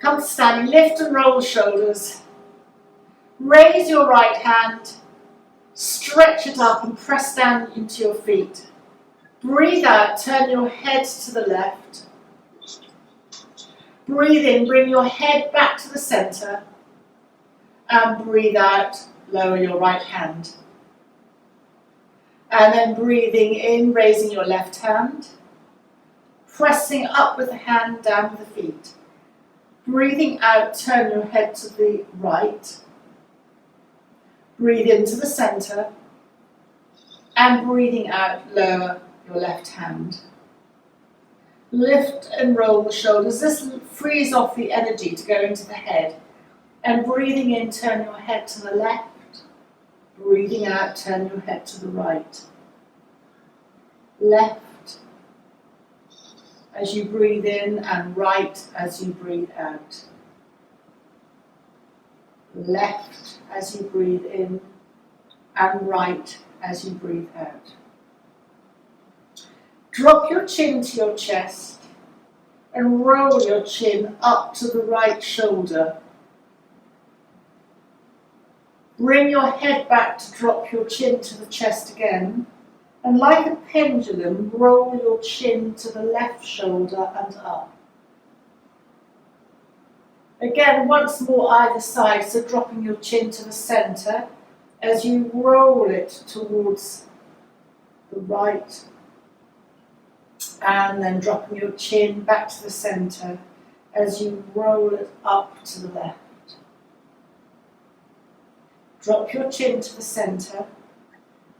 Come to standing, lift and roll the shoulders. Raise your right hand, stretch it up and press down into your feet. Breathe out, turn your head to the left. Breathe in, bring your head back to the center. And breathe out, lower your right hand. And then breathing in, raising your left hand. Pressing up with the hand, down with the feet. Breathing out, turn your head to the right. Breathe into the center. And breathing out, lower your left hand. Lift and roll the shoulders. This frees off the energy to go into the head. And breathing in, turn your head to the left. Breathing out, turn your head to the right. Left as you breathe in and right as you breathe out. Left as you breathe in and right as you breathe out. Drop your chin to your chest and roll your chin up to the right shoulder. Bring your head back to drop your chin to the chest again. And like a pendulum, roll your chin to the left shoulder and up. Again, once more either side, so dropping your chin to the center as you roll it towards the right. And then dropping your chin back to the center as you roll it up to the left. Drop your chin to the center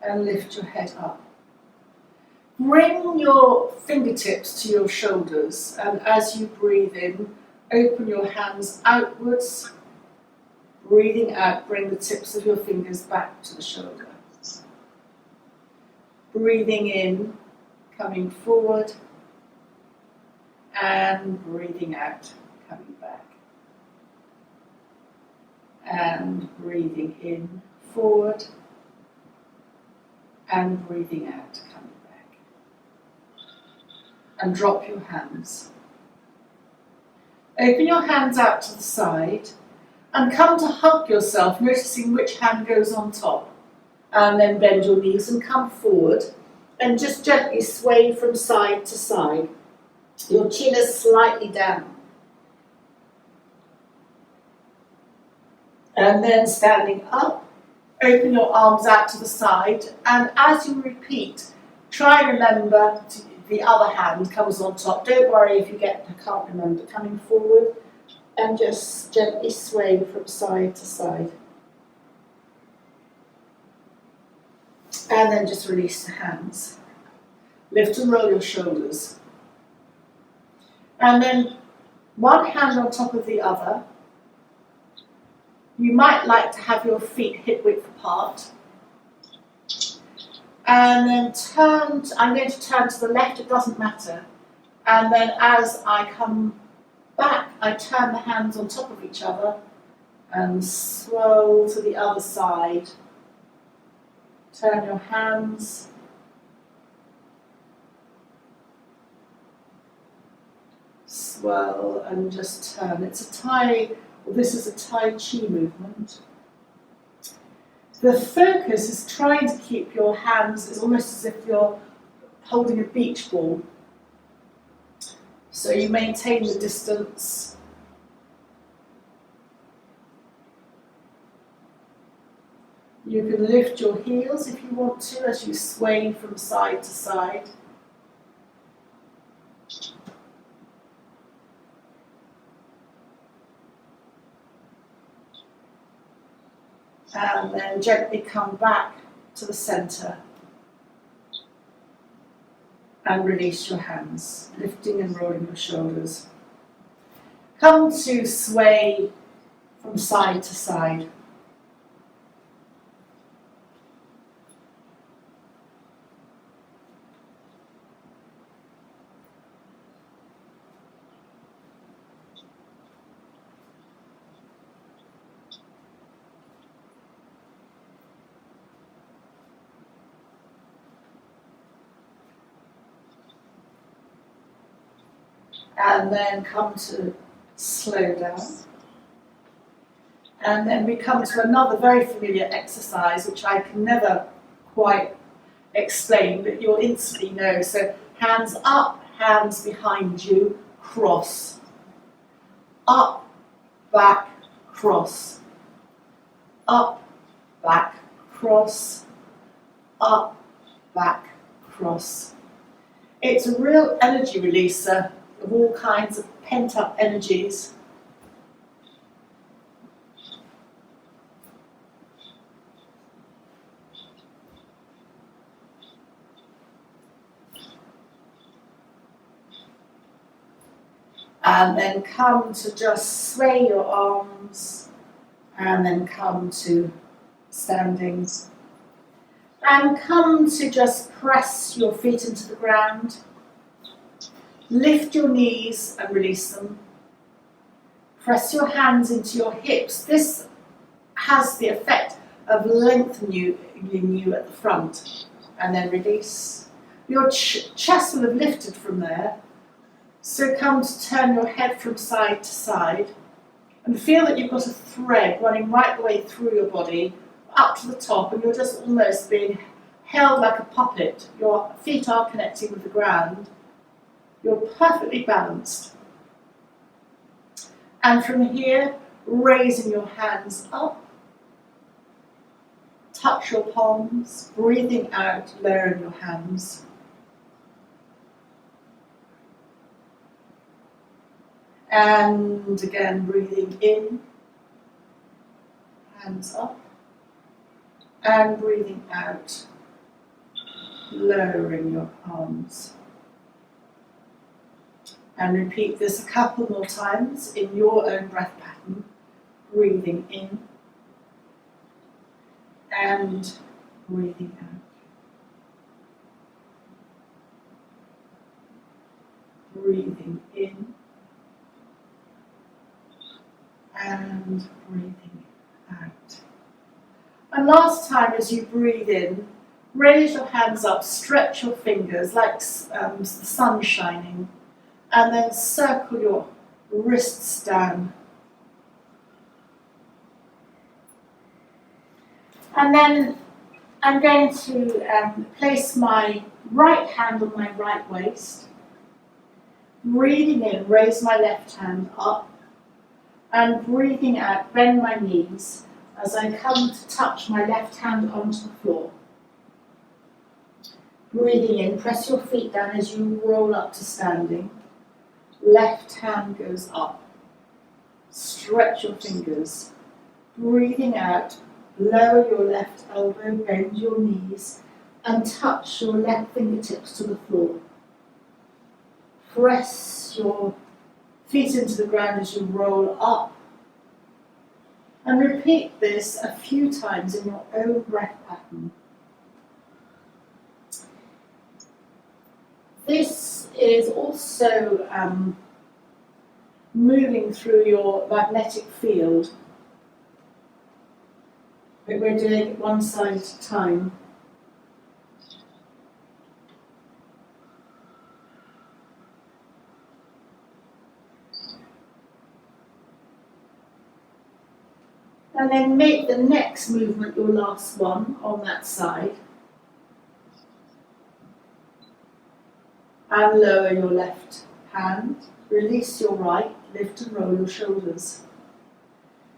and lift your head up. Bring your fingertips to your shoulders, and as you breathe in, open your hands outwards. Breathing out, bring the tips of your fingers back to the shoulder. Breathing in, coming forward, and breathing out, coming back. And breathing in, forward, and breathing out, coming back. And drop your hands. Open your hands out to the side and come to hug yourself, noticing which hand goes on top. And then bend your knees and come forward and just gently sway from side to side. Your chin is slightly down. And then standing up, open your arms out to the side, and as you repeat, try and remember the other hand comes on top. Don't worry if you can't remember. Coming forward and just gently sway from side to side. And then just release the hands. Lift and roll your shoulders. And then one hand on top of the other. You might like to have your feet hip width apart. And then I'm going to turn to the left, it doesn't matter. And then as I come back, I turn the hands on top of each other and swirl to the other side. Turn your hands. Swirl and just turn. This is a Tai Chi movement. The focus is trying to keep your hands, it's almost as if you're holding a beach ball. So you maintain the distance. You can lift your heels if you want to as you sway from side to side. And then gently come back to the center and release your hands, lifting and rolling your shoulders. Come to sway from side to side. And then come to slow down. And then we come to another very familiar exercise, which I can never quite explain, but you'll instantly know. So hands up, hands behind you, cross. Up, back, cross. Up, back, cross. Up, back, cross. It's a real energy releaser of all kinds of pent-up energies. And then come to just sway your arms, and then come to standing. And come to just press your feet into the ground. Lift your knees and release them. Press your hands into your hips. This has the effect of lengthening you at the front. And then release. Your chest will have lifted from there. So come to turn your head from side to side and feel that you've got a thread running right the way through your body up to the top, and you're just almost being held like a puppet. Your feet are connecting with the ground. You're perfectly balanced. And from here, raising your hands up, touch your palms, breathing out, lowering your hands. And again, breathing in, hands up, and breathing out, lowering your palms. And repeat this a couple more times in your own breath pattern, breathing in and breathing out. Breathing in and breathing out. And last time, as you breathe in, raise your hands up, stretch your fingers like the sun shining, and then circle your wrists down. And then I'm going to place my right hand on my right waist. Breathing in, raise my left hand up. And breathing out, bend my knees as I come to touch my left hand onto the floor. Breathing in, press your feet down as you roll up to standing. Left hand goes up. Stretch your fingers. Breathing out, lower your left elbow, bend your knees, and touch your left fingertips to the floor. Press your feet into the ground as you roll up. And repeat this a few times in your own breath pattern. This is also moving through your magnetic field. But we're doing it one side at a time. And then make the next movement your last one on that side. And lower your left hand. Release your right. Lift and roll your shoulders.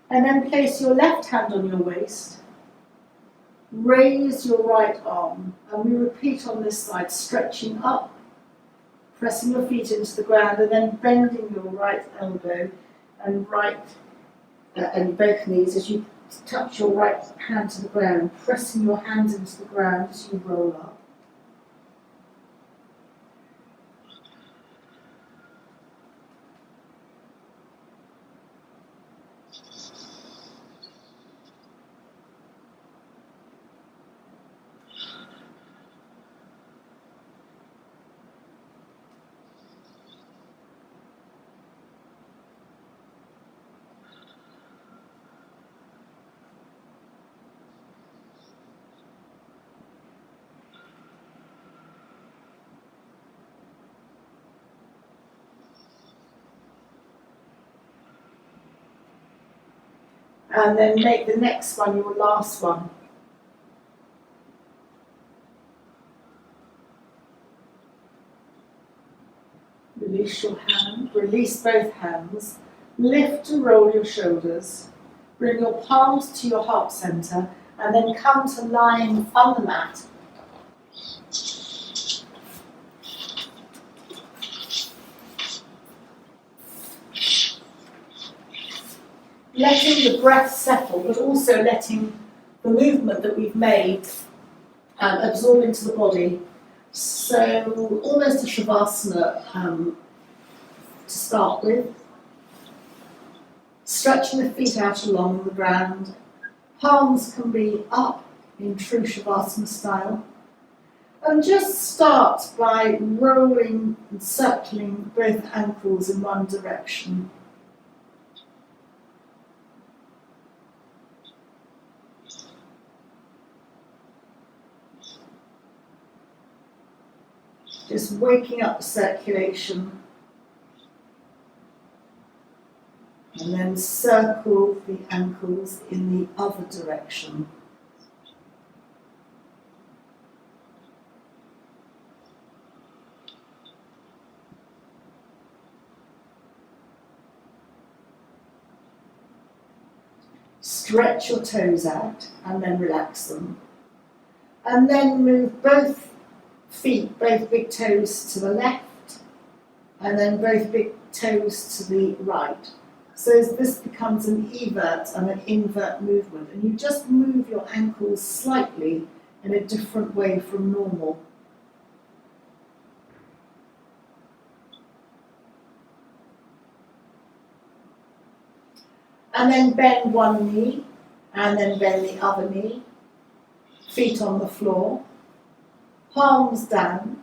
And then place your left hand on your waist. Raise your right arm. And we repeat on this side, stretching up, pressing your feet into the ground, and then bending your right elbow and and both knees as you touch your right hand to the ground, pressing your hands into the ground as you roll up. And then make the next one your last one. Release your hand, release both hands, lift and roll your shoulders, bring your palms to your heart center, and then come to lying on the mat. Letting the breath settle, but also letting the movement that we've made absorb into the body. So almost a Shavasana to start with. Stretching the feet out along the ground. Palms can be up in true Shavasana style. And just start by rolling and circling both ankles in one direction. Just waking up the circulation. And then circle the ankles in the other direction. Stretch your toes out and then relax them. And then move both feet, both big toes to the left, and then both big toes to the right. So this becomes an evert and an invert movement, and you just move your ankles slightly in a different way from normal. And then bend one knee, and then bend the other knee, feet on the floor. Palms down,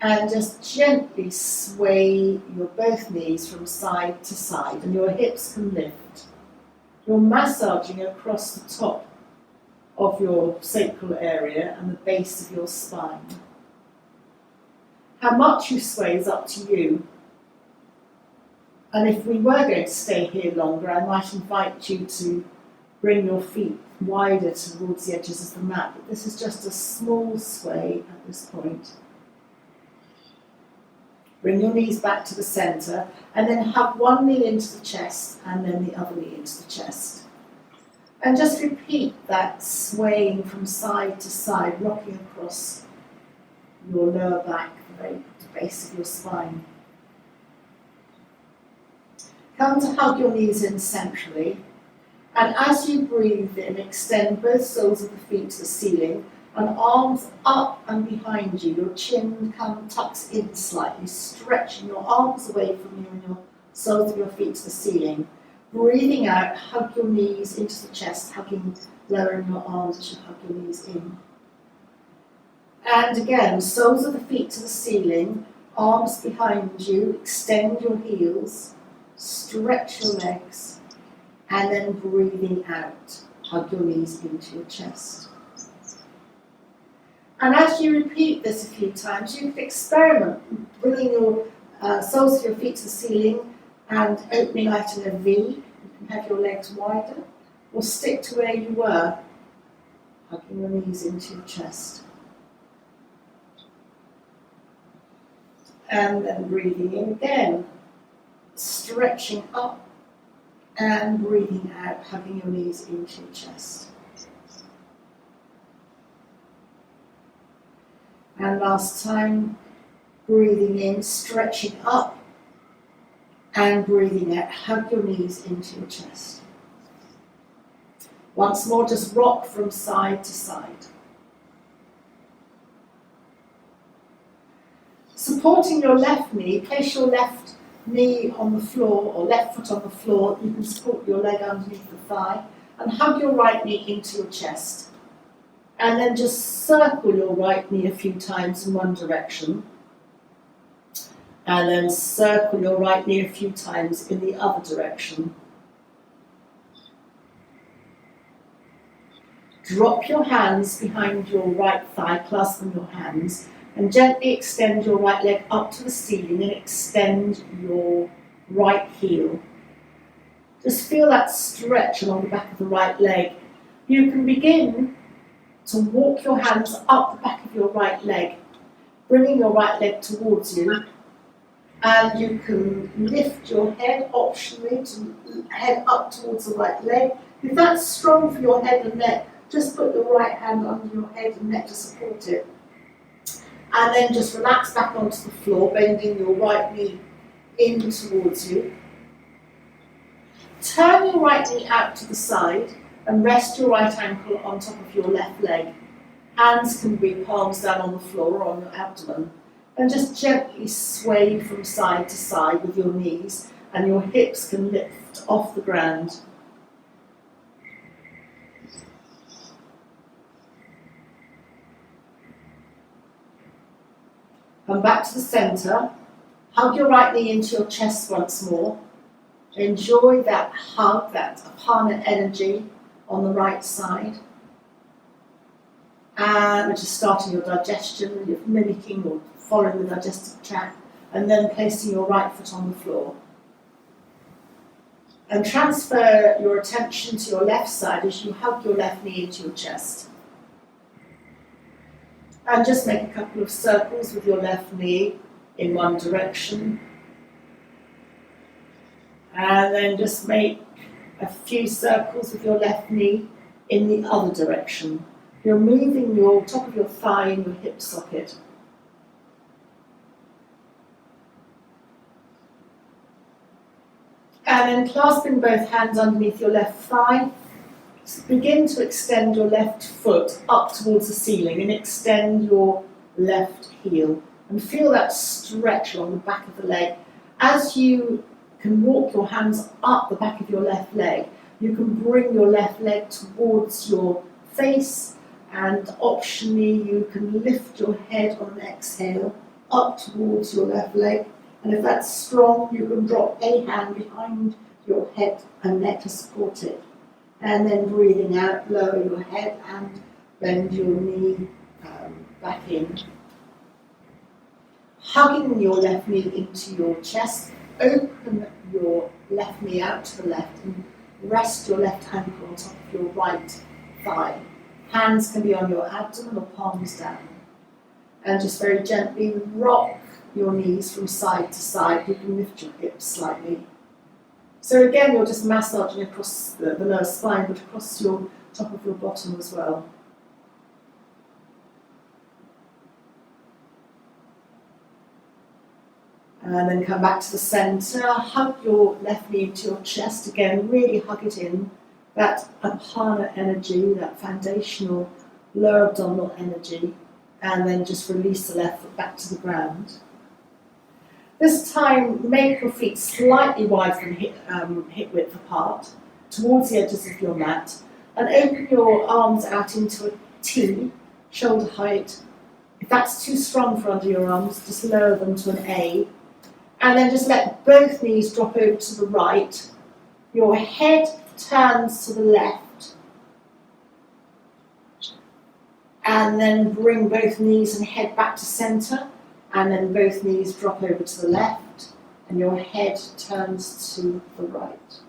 and just gently sway your both knees from side to side, and your hips can lift. You're massaging across the top of your sacral area and the base of your spine. How much you sway is up to you. And if we were going to stay here longer, I might invite you to bring your feet wider towards the edges of the mat, but this is just a small sway at this point. Bring your knees back to the centre, and then hug one knee into the chest and then the other knee into the chest. And just repeat that swaying from side to side, rocking across your lower back, the base of your spine. Come to hug your knees in centrally. And as you breathe in, extend both soles of the feet to the ceiling and arms up and behind you. Your chin tucks in slightly, stretching your arms away from you and your soles of your feet to the ceiling. Breathing out, hug your knees into the chest, lowering your arms as you hug your knees in. And again, soles of the feet to the ceiling, arms behind you, extend your heels, stretch your legs. And then breathing out, hug your knees into your chest. And as you repeat this a few times, you can experiment bringing your soles of your feet to the ceiling and opening out in a V. You can have your legs wider, or stick to where you were, hugging your knees into your chest. And then breathing in again, stretching up. And breathing out, hugging your knees into your chest. And last time, breathing in, stretching up, and breathing out, hug your knees into your chest. Once more, just rock from side to side. Supporting your left knee, place your left knee on the floor or left foot on the floor. You can support your leg underneath the thigh and hug your right knee into your chest. And then just circle your right knee a few times in one direction. And then circle your right knee a few times in the other direction. Drop your hands behind your right thigh, clasping your hands, and gently extend your right leg up to the ceiling and extend your right heel. Just feel that stretch along the back of the right leg. You can begin to walk your hands up the back of your right leg, bringing your right leg towards you, and you can lift your head optionally to head up towards the right leg. If that's strong for your head and neck, just put your right hand under your head and neck to support it. And then just relax back onto the floor, bending your right knee in towards you. Turn your right knee out to the side and rest your right ankle on top of your left leg. Hands can be palms down on the floor or on your abdomen. And just gently sway from side to side with your knees, and your hips can lift off the ground. Come back to the centre. Hug your right knee into your chest once more. Enjoy that hug, that apana energy on the right side. And which is starting your digestion, you're mimicking or following the digestive tract, and then placing your right foot on the floor. And transfer your attention to your left side as you hug your left knee into your chest. And just make a couple of circles with your left knee in one direction. And then just make a few circles with your left knee in the other direction. You're moving your top of your thigh in your hip socket. And then clasping both hands underneath your left thigh, begin to extend your left foot up towards the ceiling and extend your left heel. And feel that stretch along the back of the leg. As you can walk your hands up the back of your left leg, you can bring your left leg towards your face, and optionally you can lift your head on an exhale up towards your left leg. And if that's strong, you can drop a hand behind your head and neck to support it. And then breathing out, lower your head and bend your knee back in. Hugging your left knee into your chest, open your left knee out to the left and rest your left ankle on top of your right thigh. Hands can be on your abdomen or palms down. And just very gently rock your knees from side to side. You can lift your hips slightly. So again, you're just massaging across the lower spine, but across your top of your bottom as well. And then come back to the centre, hug your left knee into your chest again, really hug it in. That apana energy, that foundational lower abdominal energy, and then just release the left foot back to the ground. This time, make your feet slightly wider than hip width apart, towards the edges of your mat, and open your arms out into a T, shoulder height. If that's too strong for under your arms, just lower them to an A, and then just let both knees drop over to the right. Your head turns to the left, and then bring both knees and head back to centre, and then both knees drop over to the left, and your head turns to the right.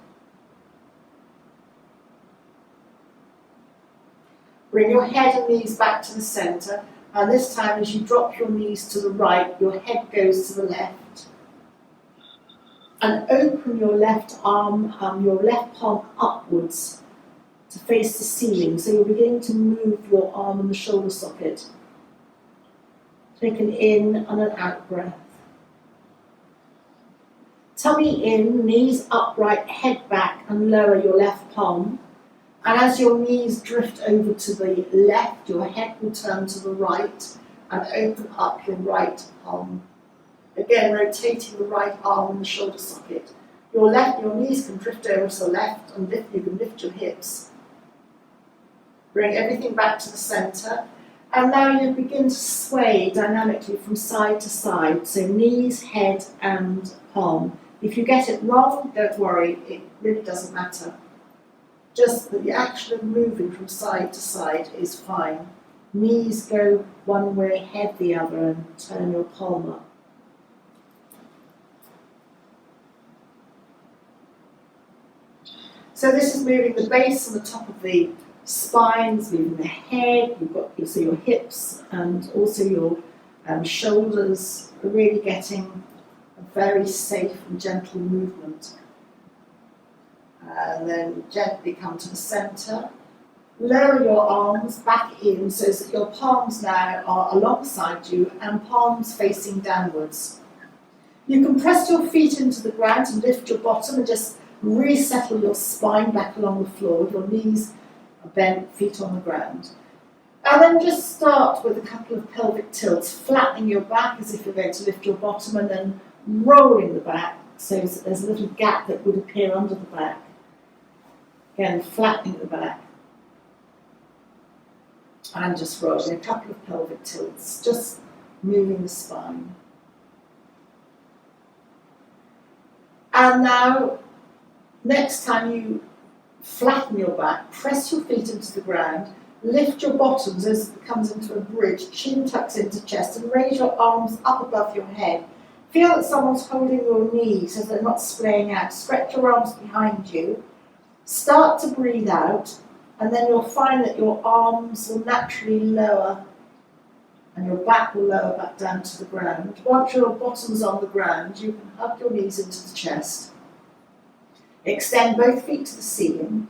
Bring your head and knees back to the centre, and this time as you drop your knees to the right, your head goes to the left. And open your left arm, your left palm upwards to face the ceiling. So you're beginning to move your arm and the shoulder socket. Take an in and an out breath. Tummy in, knees upright, head back, and lower your left palm. And as your knees drift over to the left, your head will turn to the right and open up your right palm. Again, rotating the right arm and the shoulder socket. Your knees can drift over to the left, and you can lift your hips. Bring everything back to the centre. And now you begin to sway dynamically from side to side. So knees, head, and palm. If you get it wrong, don't worry, it really doesn't matter. Just that the action of moving from side to side is fine. Knees go one way, head the other, and turn your palm up. So this is moving the base and the top of the spine, it's moving the head, so your hips and also your shoulders are really getting a very safe and gentle movement. And then gently come to the centre. Lower your arms back in so that your palms now are alongside you and palms facing downwards. You can press your feet into the ground and lift your bottom and just resettle your spine back along the floor with your knees bent, feet on the ground. And then just start with a couple of pelvic tilts, flattening your back as if you're going to lift your bottom and then rolling the back so that there's a little gap that would appear under the back. Again, flattening the back. And just rolling a couple of pelvic tilts, just moving the spine. And now, next time you flatten your back, press your feet into the ground, lift your bottoms as it comes into a bridge, chin tucks into chest, and raise your arms up above your head. Feel that someone's holding your knees so they're not splaying out. Stretch your arms behind you. Start to breathe out, and then you'll find that your arms will naturally lower and your back will lower back down to the ground. Once your bottom's on the ground, you can hug your knees into the chest. Extend both feet to the ceiling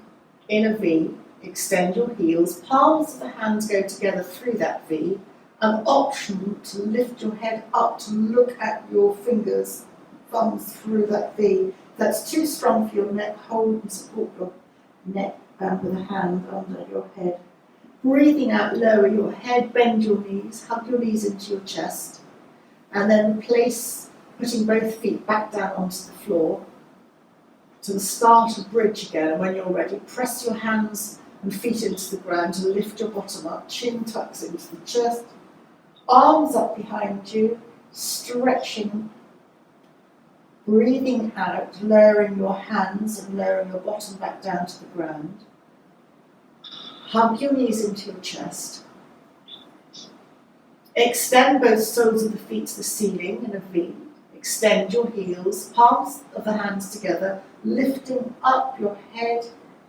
in a V. Extend your heels. Palms of the hands go together through that V. An option to lift your head up to look at your fingers, thumbs through that V. If that's too strong for your neck, hold and support your neck with a hand under your head. Breathing out, lower your head, bend your knees, hug your knees into your chest, and then putting both feet back down onto the floor. To the start of bridge again, and when you're ready, press your hands and feet into the ground and lift your bottom up, chin tucks into the chest, arms up behind you, stretching, breathing out, lowering your hands and lowering your bottom back down to the ground. Hug your knees into your chest. Extend both soles of the feet to the ceiling in a V. Extend your heels, palms of the hands together, lifting up your head.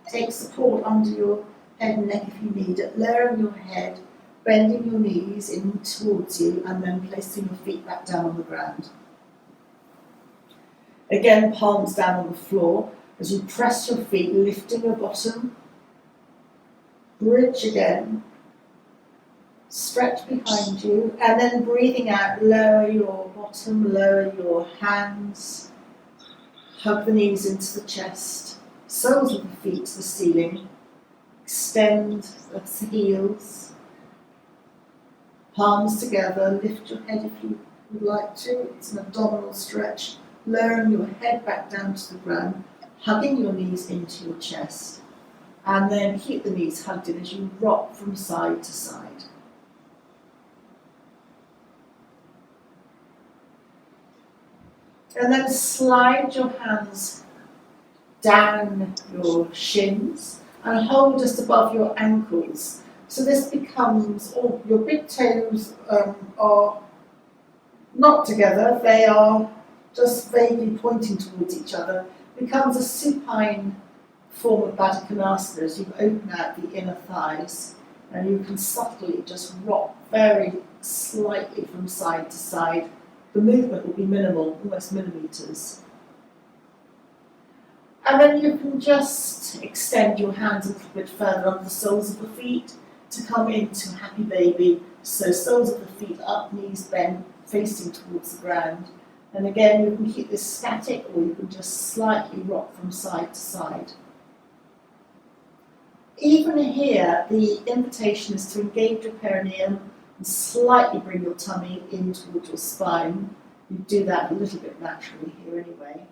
Take support under your head and neck if you need it. Lowering your head, bending your knees in towards you, and then placing your feet back down on the ground. Again, palms down on the floor as you press your feet, lifting your bottom. Bridge again. Stretch behind you, and then breathing out, lower your bottom, lower your hands, hug the knees into the chest, soles of the feet to the ceiling, extend the heels, palms together, lift your head if you would like to, it's an abdominal stretch, lowering your head back down to the ground, hugging your knees into your chest, and then keep the knees hugged in as you rock from side to side. And then slide your hands down your shins and hold just above your ankles. So this becomes, your big toes are not together, they are just vaguely pointing towards each other. Becomes a supine form of Baddha Konasana as you open out the inner thighs, and you can subtly just rock very slightly from side to side. The movement will be minimal, almost millimeters. And then you can just extend your hands a little bit further under the soles of the feet to come into Happy Baby. So soles of the feet up, knees bent, facing towards the ground. And again, you can keep this static, or you can just slightly rock from side to side. Even here, the invitation is to engage your perineum and slightly bring your tummy in towards your spine. You do that a little bit naturally here anyway.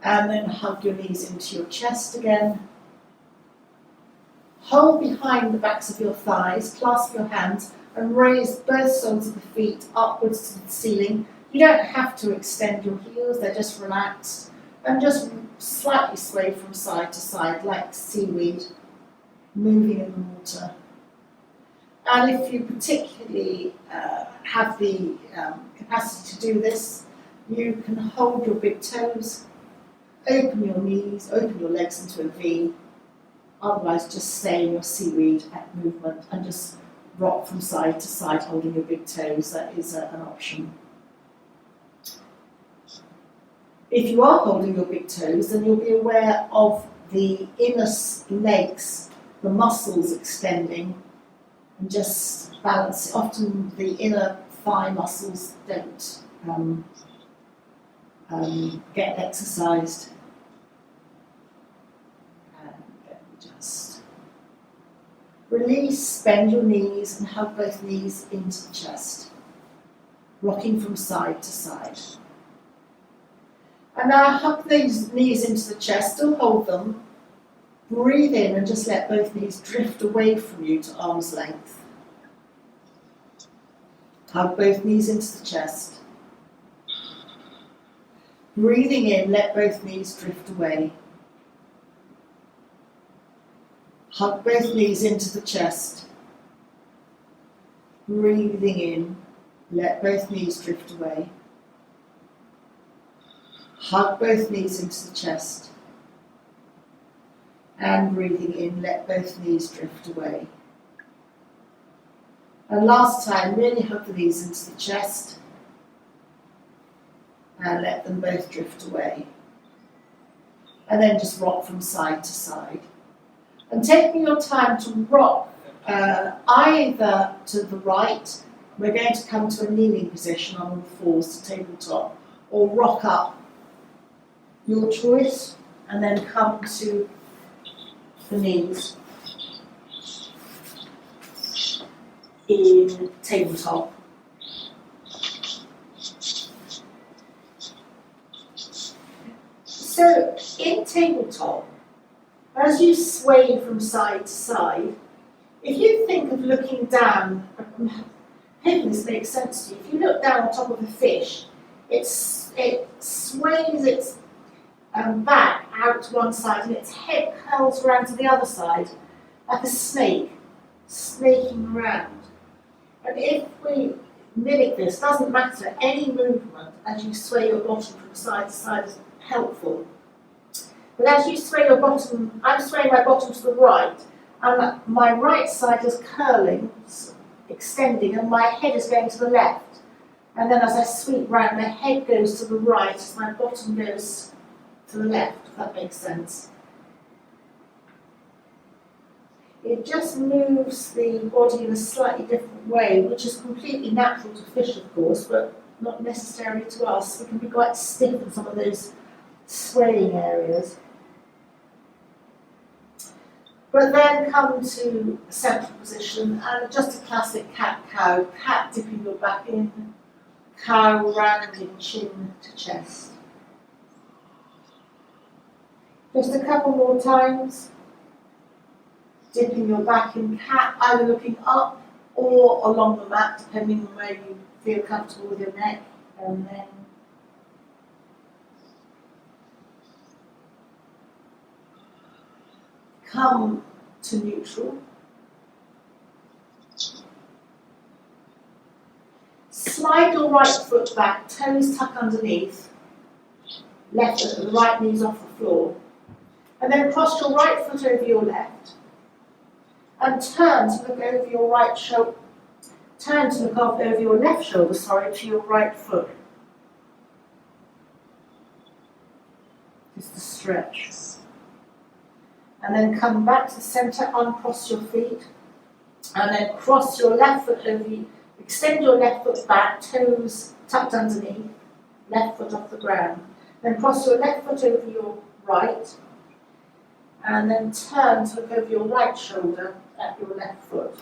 And then hug your knees into your chest again. Hold behind the backs of your thighs, clasp your hands, and raise both soles of the feet upwards to the ceiling. You don't have to extend your heels, they're just relaxed. And just slightly sway from side to side like seaweed moving in the water. And if you particularly have the capacity to do this, you can hold your big toes, open your knees, open your legs into a V, otherwise just stay in your seaweed movement and just rock from side to side holding your big toes. That is an option. If you are holding your big toes, then you'll be aware of the inner legs, the muscles extending, and just balance it. Often the inner thigh muscles don't get exercised. And just release, bend your knees and hug both knees into the chest, rocking from side to side. And now hug these knees into the chest, still hold them. Breathe in and just let both knees drift away from you to arm's length. Hug both knees into the chest. Breathing in, let both knees drift away. Hug both knees into the chest. Breathing in, let both knees drift away. Hug both knees into the chest. And breathing in, let both knees drift away. And last time, really hug the knees into the chest and let them both drift away. And then just rock from side to side. And taking your time to rock either to the right, we're going to come to a kneeling position on all fours to tabletop, or rock up, your choice, and then come to the knees in tabletop. So in tabletop, as you sway from side to side, if you think of looking down, hoping this makes sense to you, if you look down on top of a fish, it sways its back out to one side and its head curls around to the other side like a snake, snaking around. And if we mimic this, doesn't matter, any movement as you sway your bottom from side to side is helpful. But as you sway your bottom, I'm swaying my bottom to the right, and my right side is curling, extending, and my head is going to the left. And then as I sweep round, my head goes to the right as my bottom goes to the left, if that makes sense. It just moves the body in a slightly different way, which is completely natural to fish, of course, but not necessarily to us. We can be quite stiff in some of those swaying areas. But then come to a central position, and just a classic cat-cow, cat dipping your back in, cow rounding chin to chest. Just a couple more times. Dipping your back in cat, either looking up or along the mat, depending on where you feel comfortable with your neck. And then come to neutral. Slide your right foot back, toes tuck underneath, the right knee's off the floor. And then cross your right foot over your left. And turn to look over your right shoulder. Turn to look over your left shoulder, to your right foot. Just a stretch. And then come back to the centre, uncross your feet. And then cross your left foot over you. Extend your left foot back, toes tucked underneath, left foot off the ground. Then cross your left foot over your right. And then turn to look over your right shoulder at your left foot.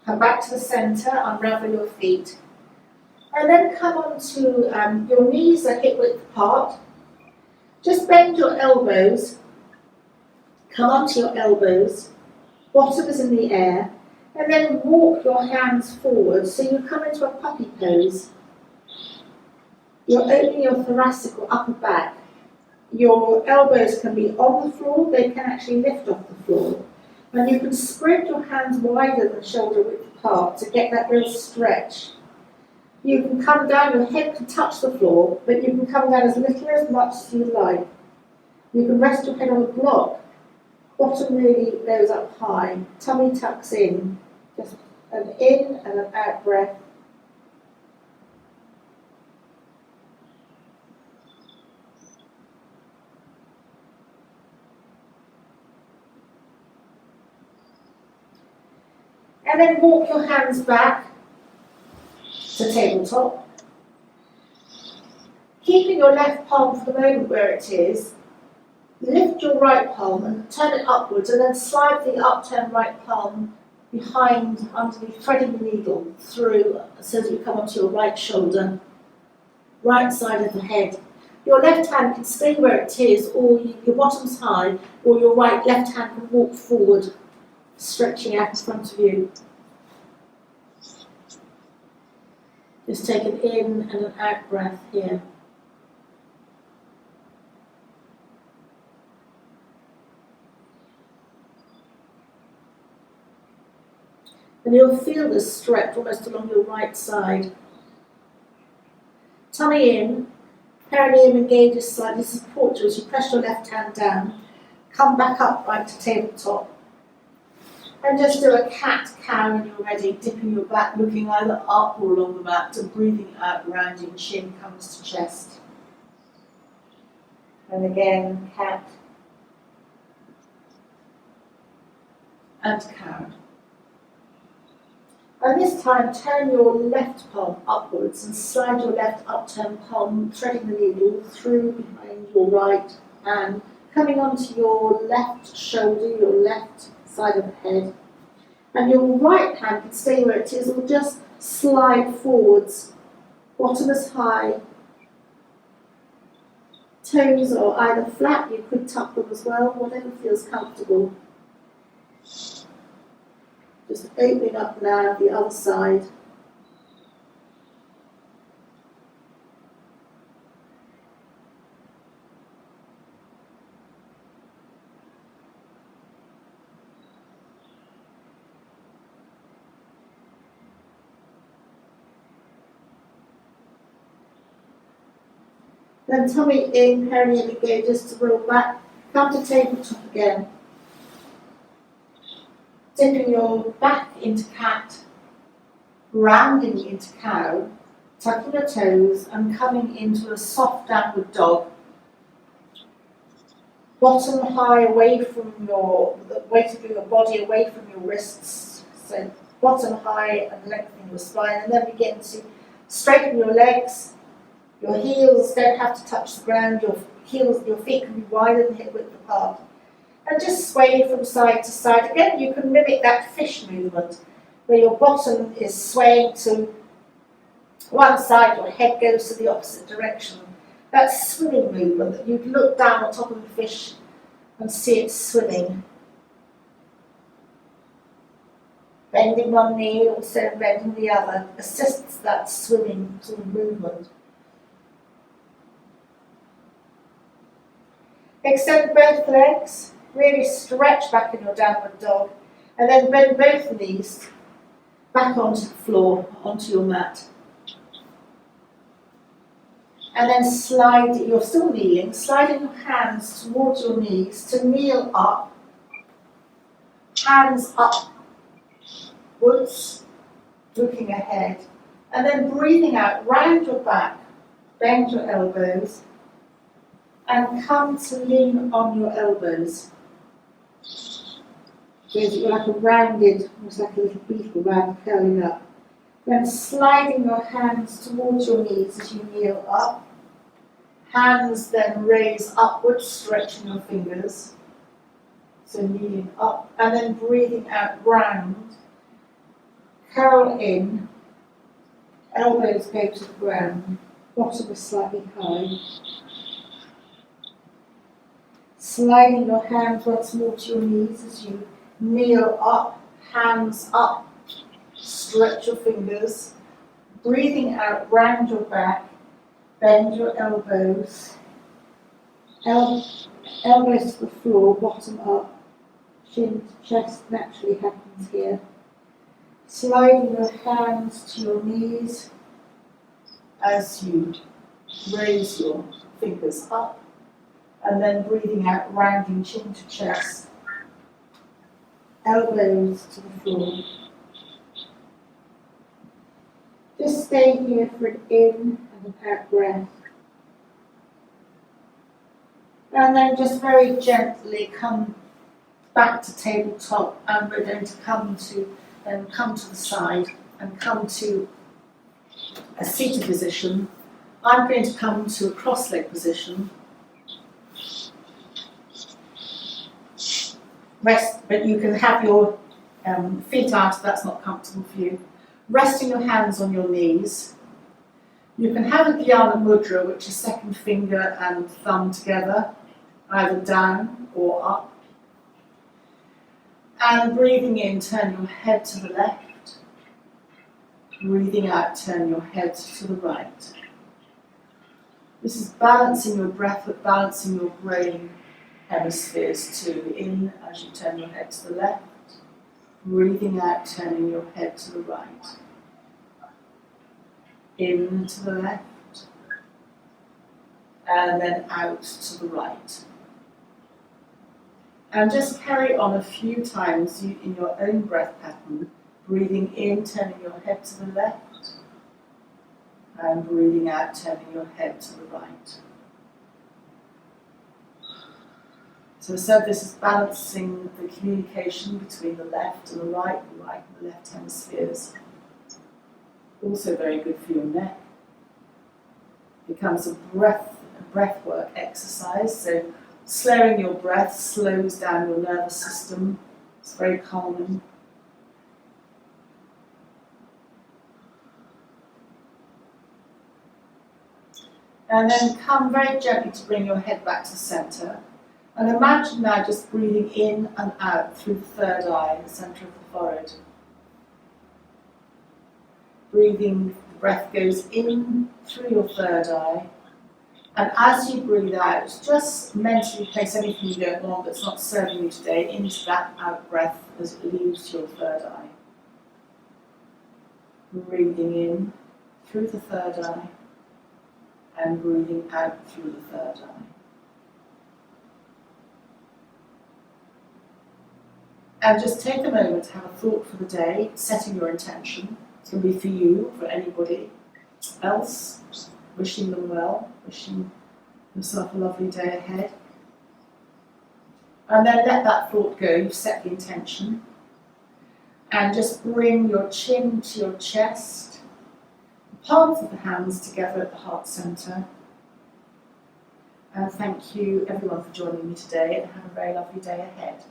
Come back to the centre, unravel your feet. And then come on to your knees are hip width apart. Just bend your elbows. Come onto your elbows. Bottom is in the air. And then walk your hands forward. So you come into a puppy pose. You're opening your thoracic or upper back. Your elbows can be on the floor, they can actually lift off the floor. And you can spread your hands wider than shoulder width apart to get that real stretch. You can come down, your head can touch the floor, but you can come down as little or as much as you like. You can rest your head on a block. Bottom really goes up high. Tummy tucks in. Just an in and an out breath. And then walk your hands back to tabletop. Keeping your left palm for the moment where it is, lift your right palm and turn it upwards, and then slide the upturned right palm behind, underneath, threading the needle through so that you come onto your right shoulder, right side of the head. Your left hand can stay where it is, or your bottom's high, or your left hand can walk forward, stretching out in front of you. Just take an in and an out breath here. And you'll feel this stretch almost along your right side. Tummy in, perineum engages slightly, support you as you press your left hand down. Come back up right to tabletop. And just do a cat-cow when you're ready, dipping your back, looking either up or along the mat, and breathing out, rounding chin comes to chest. And again, cat and cow. And this time, turn your left palm upwards and slide your left upturned palm, threading the needle through behind your right hand, coming onto your left shoulder, your left side of the head. And your right hand can stay where it is, or just slide forwards, bottom is high. Toes are either flat, you could tuck them as well, whatever feels comfortable. Just opening up now the other side. Then tummy in, perineum engages to roll back, come to tabletop again. Dipping your back into cat, rounding into cow, tucking your toes and coming into a soft downward dog. Bottom high away from the weight of your body away from your wrists. So bottom high and lengthening your spine, and then begin to straighten your legs. Your heels don't have to touch the ground, your feet can be wider than hip width apart. And just sway from side to side. Again, you can mimic that fish movement, where your bottom is swaying to one side, your head goes to the opposite direction. That swimming movement, that you'd look down on top of the fish and see it swimming. Bending one knee, also bending the other, assists that swimming sort of movement. Extend both legs, really stretch back in your downward dog, and then bend both knees back onto the floor, onto your mat. And then slide, you're still kneeling, sliding your hands towards your knees to kneel up, hands upwards, looking ahead, and then breathing out, round your back, bend your elbows, and come to lean on your elbows. So you're like a rounded, almost like a little beetle round, curling up. Then sliding your hands towards your knees as you kneel up. Hands then raise upwards, stretching your fingers. So kneeling up, and then breathing out round. Curl in, elbows go to the ground, bottom is slightly high. Sliding your hands once more to your knees as you kneel up, hands up, stretch your fingers, breathing out round your back, bend your elbows, elbows to the floor, bottom up, chin to chest naturally happens here. Sliding your hands to your knees as you raise your fingers up, and then breathing out, rounding chin to chest, elbows to the floor. Just stay here for an in and an out breath. And then just very gently come back to tabletop, and we're going to come to the side and come to a seated position. I'm going to come to a cross-leg position. Rest, but you can have your feet out if that's not comfortable for you. Resting your hands on your knees. You can have a Dhyana Mudra, which is second finger and thumb together, either down or up. And breathing in, turn your head to the left. Breathing out, turn your head to the right. This is balancing your breath, but balancing your brain hemispheres too. In as you turn your head to the left. Breathing out, turning your head to the right. In to the left. And then out to the right. And just carry on a few times in your own breath pattern, breathing in, turning your head to the left, and breathing out, turning your head to the right. So I said this is balancing the communication between the left and the right and the left hemispheres. Also very good for your neck. Becomes a breath work exercise, so slowing your breath slows down your nervous system. It's very calming. And then come very gently to bring your head back to center. And imagine now just breathing in and out through the third eye, the center of the forehead. Breathing, the breath goes in through your third eye. And as you breathe out, just mentally place anything you don't want that's not serving you today into that out breath as it leaves your third eye. Breathing in through the third eye and breathing out through the third eye. And just take a moment to have a thought for the day, setting your intention. It can be for you, for anybody else. Wishing them well, wishing yourself a lovely day ahead. And then let that thought go, you've set the intention. And just bring your chin to your chest, the palms of the hands together at the heart centre. And thank you everyone for joining me today, and have a very lovely day ahead.